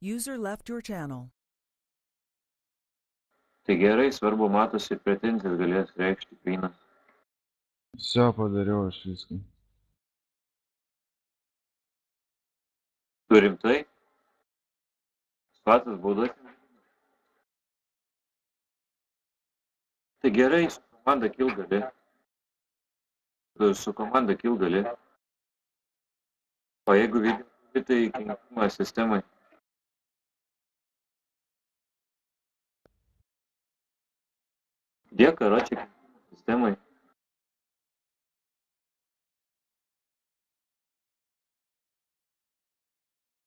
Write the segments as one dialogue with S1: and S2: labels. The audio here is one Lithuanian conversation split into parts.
S1: User left your channel.
S2: Tai gerai, svarbu matosi pretenzijas galės reikšti kainas.
S3: Все, padariau aš viską.
S2: Tu rimtai? Svatas baudas? Tai gerai, su komanda kill gali. Su komanda kill gali. O jeigu video, tai kenkimą sistemai. Dėk, karočią kenkimą sistemai.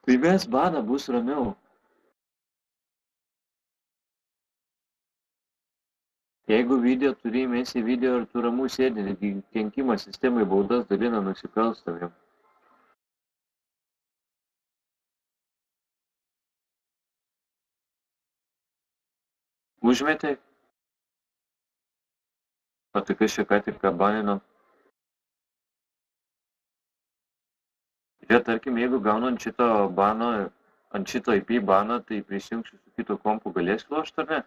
S2: Tai mes baną bus ramiau. Jeigu video turi įmesi video ir tu ramų sėdi, kenkimą sistemai baudas dalina nusikalstamiem. Užmetė? O tai kas čia ką tik ką banino? Žiūrėk, tarkim, jeigu gaunu ant šito bano, ant šito IP baną, tai prisijungsiu su kitu kompu galės lošti, ar ne?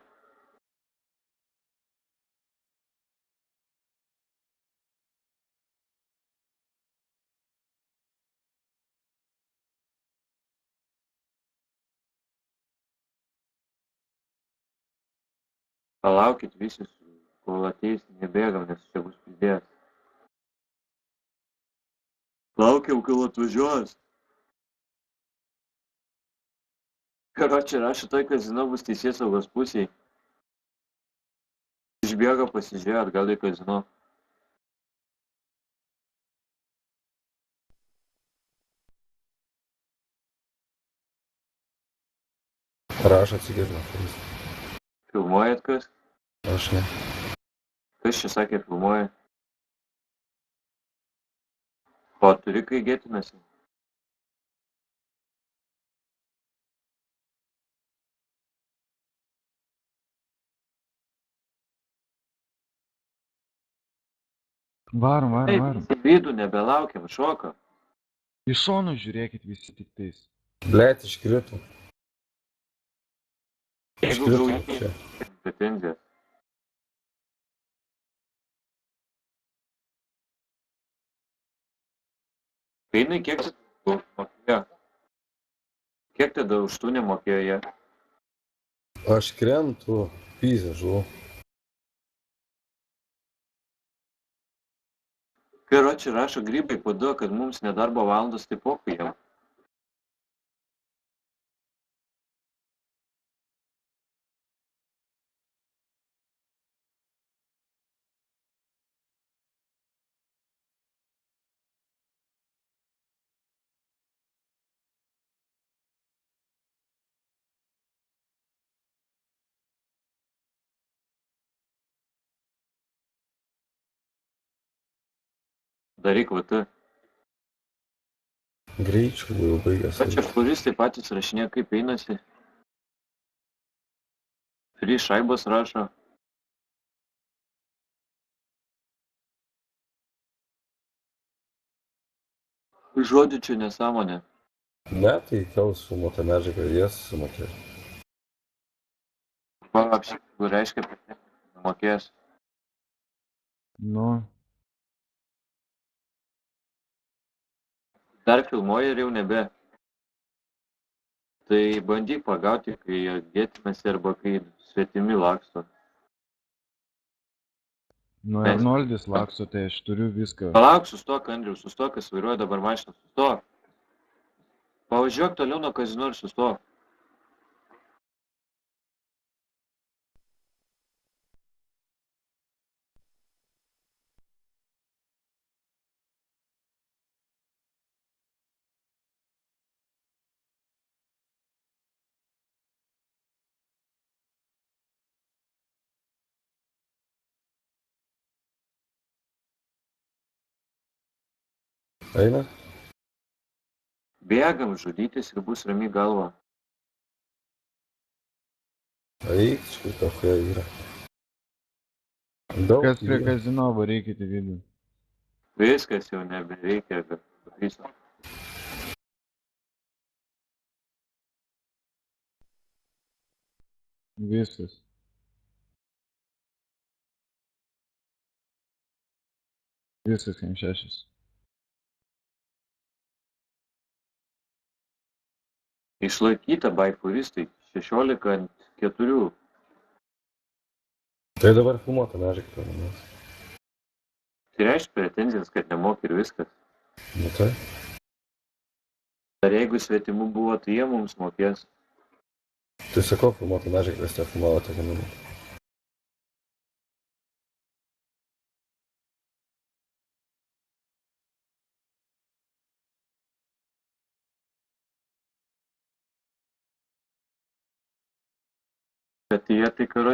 S2: Palaukit visi, kol ateis, nebėgam, nes čia bus pridėjęs. Laukiam, kol atvažiuos. Karočią rašo toj kazino bus teisėsaugos pusėj. Išbėga pasižiūrėt, gal į kazino.
S4: Rašo atsigirna.
S2: Filmuojat kas?
S4: Aš ne.
S2: Kas čia sakė filmuoja? O turi kai gėtinasi?
S3: Varom, varom,
S2: Taip,
S3: varom.
S2: į vidų nebelaukiam, šoka.
S3: Į šonų žiūrėkit visi tik tais.
S4: Blet, iškrito.
S2: Jeigu
S4: Iškrito
S2: gauni
S4: čia.
S2: pretenzijas. Kainai kiek mokėjo? Kiek tada už tų nemokėjo jie?
S4: Aš krentu, pizę žuvu.
S2: Karočią rašo grybai padu, kad mums nedarbo valandos tai pokui jam. Daryk VT.
S4: Greičiau jau baigęs.
S2: Čia floristai patys rašinė, kaip einasi. Free šaibos rašo. Žodžiu čia nesąmonė.
S4: Ne, tai kels sumota medžiaga, jas sumokės.
S2: Apšikų reiškia, kad nemokės.
S3: Nu,
S2: Dar filmuoja ir jau nebe. Tai bandyk pagauti, kai gėtinasi arba kai svetimi laksto.
S3: nu Arnoldis lakso, tai aš turiu viską.
S2: Palauk, sustok, Andriau, sustok, kas vairuoja dabar mašiną, sustok. Pavažiuok toliau nuo kazino ir sustok.
S4: Eina?
S2: Bėgam žudytis ir bus rami galva.
S4: Eik, štai tokia yra. Daug
S3: Kas prie
S4: yra.
S3: kazino, varykit į vidų.
S2: Viskas jau nebereikia, bet viso.
S3: Viskas. Viskas jam 6.
S2: Išlaikyta baifuristui 16 ant 4.
S4: Tai dabar filmuota medžiaga paminės.
S2: Tai reiškia pretenzijas, kad nemoki ir viskas.
S4: Nu tai.
S2: Ar jeigu svetimų buvo, tai jie mums mokės.
S4: Tai sakau, filmuota medžiaga, kas nefilmavo, tai nemanau.
S2: Bet jie tik yra